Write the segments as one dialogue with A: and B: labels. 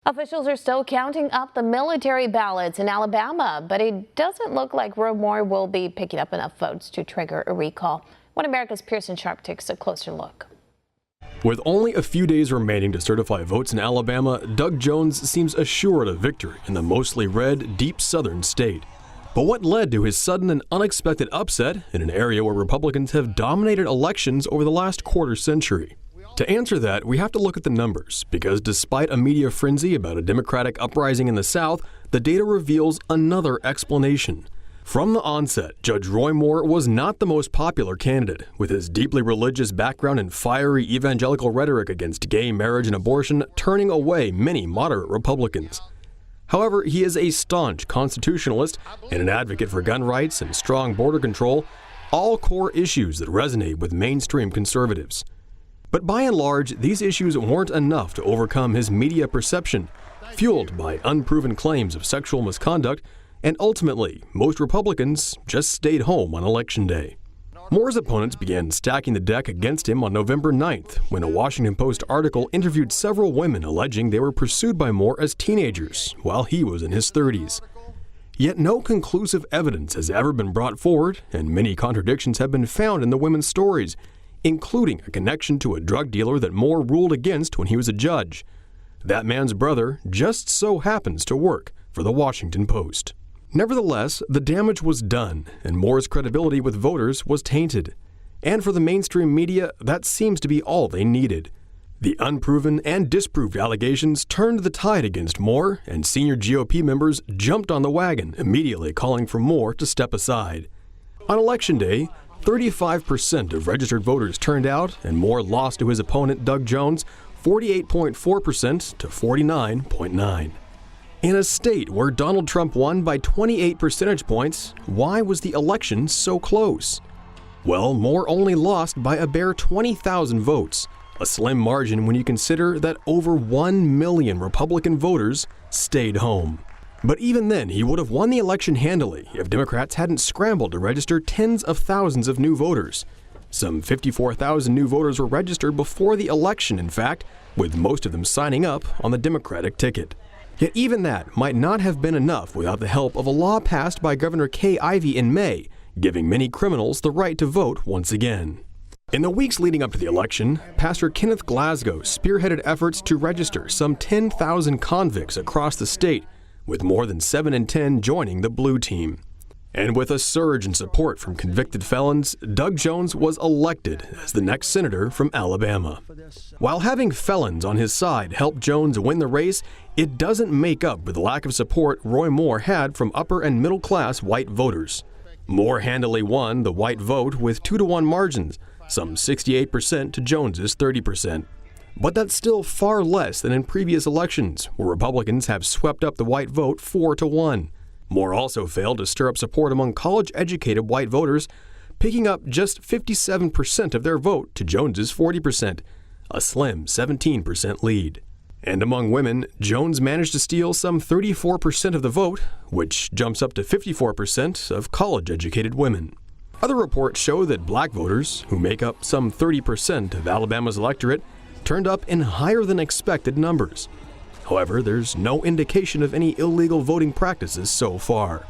A: Officials are still counting up the military ballots in Alabama, but it doesn't look like Roy Moore will be picking up enough votes to trigger a recall. One America's Pearson Sharp takes a closer look.
B: With only a few days remaining to certify votes in Alabama, Doug Jones seems assured of victory in the mostly red, deep southern state. But what led to his sudden and unexpected upset in an area where Republicans have dominated elections over the last quarter century? To answer that, we have to look at the numbers, because despite a media frenzy about a Democratic uprising in the South, the data reveals another explanation. From the onset, Judge Roy Moore was not the most popular candidate, with his deeply religious background and fiery evangelical rhetoric against gay marriage and abortion turning away many moderate Republicans. However, he is a staunch constitutionalist and an advocate for gun rights and strong border control, all core issues that resonate with mainstream conservatives. But by and large, these issues weren't enough to overcome his media perception, fueled by unproven claims of sexual misconduct, and ultimately, most Republicans just stayed home on Election Day. Moore's opponents began stacking the deck against him on November 9th, when a Washington Post article interviewed several women alleging they were pursued by Moore as teenagers while he was in his 30s. Yet no conclusive evidence has ever been brought forward, and many contradictions have been found in the women's stories, including a connection to a drug dealer that Moore ruled against when he was a judge. That man's brother just so happens to work for the Washington Post. Nevertheless, the damage was done, and Moore's credibility with voters was tainted. And for the mainstream media, that seems to be all they needed. The unproven and disproved allegations turned the tide against Moore, and senior GOP members jumped on the wagon, immediately calling for Moore to step aside. On Election Day, 35% of registered voters turned out, and Moore lost to his opponent Doug Jones 48.4% to 49.9%. In a state where Donald Trump won by 28 percentage points, why was the election so close? Well, Moore only lost by a bare 20,000 votes, a slim margin when you consider that over 1 million Republican voters stayed home. But even then, he would have won the election handily if Democrats hadn't scrambled to register tens of thousands of new voters. Some 54,000 new voters were registered before the election, in fact, with most of them signing up on the Democratic ticket. Yet even that might not have been enough without the help of a law passed by Governor Kay Ivey in May, giving many criminals the right to vote once again. In the weeks leading up to the election, Pastor Kenneth Glasgow spearheaded efforts to register some 10,000 convicts across the state, with more than 7 in 10 joining the blue team. And with a surge in support from convicted felons, Doug Jones was elected as the next senator from Alabama. While having felons on his side helped Jones win the race, it doesn't make up for the lack of support Roy Moore had from upper and middle class white voters. Moore handily won the white vote with 2-to-1 margins, some 68% to Jones's 30%. But that's still far less than in previous elections, where Republicans have swept up the white vote 4-to-1. Moore also failed to stir up support among college-educated white voters, picking up just 57% of their vote to Jones's 40%, a slim 17% lead. And among women, Jones managed to steal some 34% of the vote, which jumps up to 54% of college-educated women. Other reports show that black voters, who make up some 30% of Alabama's electorate, turned up in higher than expected numbers. However, there's no indication of any illegal voting practices so far.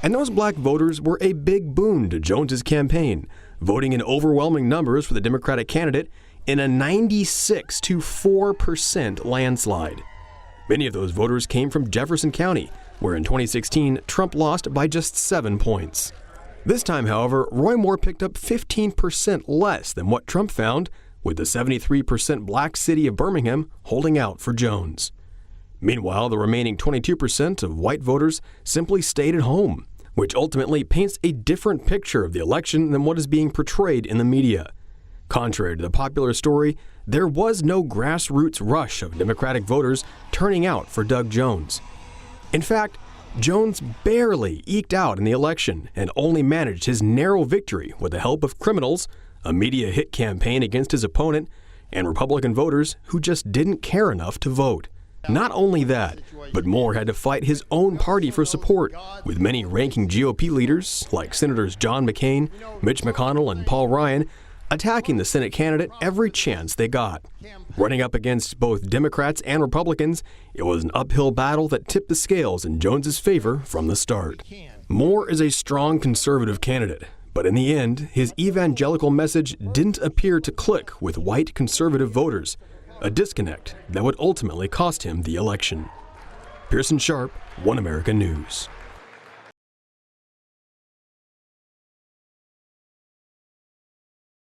B: And those black voters were a big boon to Jones's campaign, voting in overwhelming numbers for the Democratic candidate in a 96-4% landslide. Many of those voters came from Jefferson County, where in 2016 Trump lost by just 7 points. This time, however, Roy Moore picked up 15% less than what Trump found, with the 73% black city of Birmingham holding out for Jones. Meanwhile, the remaining 22% of white voters simply stayed at home, which ultimately paints a different picture of the election than what is being portrayed in the media. Contrary to the popular story, there was no grassroots rush of Democratic voters turning out for Doug Jones. In fact, Jones barely eked out in the election and only managed his narrow victory with the help of criminals, a media hit campaign against his opponent, and Republican voters who just didn't care enough to vote. Not only that, but Moore had to fight his own party for support, with many ranking GOP leaders, like Senators John McCain, Mitch McConnell, and Paul Ryan, attacking the Senate candidate every chance they got. Running up against both Democrats and Republicans, it was an uphill battle that tipped the scales in Jones's favor from the start. Moore is a strong conservative candidate, but in the end, his evangelical message didn't appear to click with white conservative voters, a disconnect that would ultimately cost him the election. Pearson Sharp, One America News.